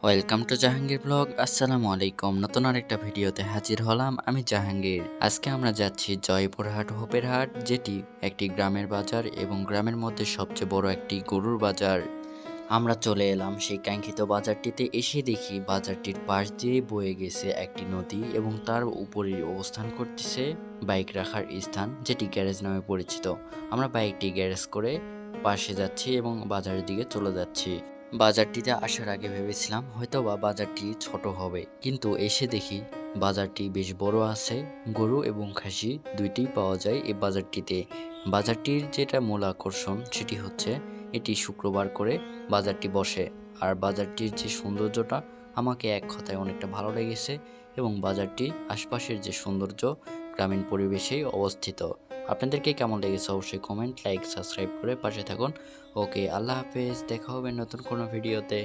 Welcome to Jahangir blog. আসসালামু আলাইকুম। নতুন আরেকটা ভিডিওতে হাজির হলাম। আমি জাহাঙ্গীর। আজকে আমরা যাচ্ছি জয়পুরহাট হোপের হাট, যেটি একটি গ্রামের বাজার এবং গ্রামের মধ্যে সবচেয়ে বড় একটি গরুর বাজার। আমরা চলে এলাম সেই কাঙ্ক্ষিত বাজারটিতে। এসে দেখি বাজারটির পাশ দিয়ে বয়ে গেছে একটি নদী এবং তার উপরে অবস্থান করতেছে বাইক রাখার স্থান, যেটি গ্যারেজ নামে পরিচিত। আমরা বাইকটি গ্যারেজ করে পাশে যাচ্ছি এবং বাজারের দিকে চলে যাচ্ছি। বাজারটিতে আসার আগে ভেবেছিলাম হয়তোবা বাজারটি ছোট হবে, কিন্তু এসে দেখি বাজারটি বেশ বড় আছে। গরু এবং খাসি দুইটি পাওয়া যায় এই বাজারটিতে। বাজারটির যেটা মূল আকর্ষণ সেটি হচ্ছে এটি শুক্রবার করে বাজারটি বসে। আর বাজারটির যে সৌন্দর্যটা আমাকে এক কথায় অনেকটা ভালো লেগেছে এবং বাজারটি আশপাশের যে সৌন্দর্য গ্রামীণ পরিবেশেই অবস্থিত। আপনাদেরকে কেমন লেগেছে অবশ্যই কমেন্ট, লাইক, সাবস্ক্রাইব করে পাশে থাকুন। ওকে, আল্লাহ হাফেজ। দেখা হবে নতুন কোনো ভিডিওতে।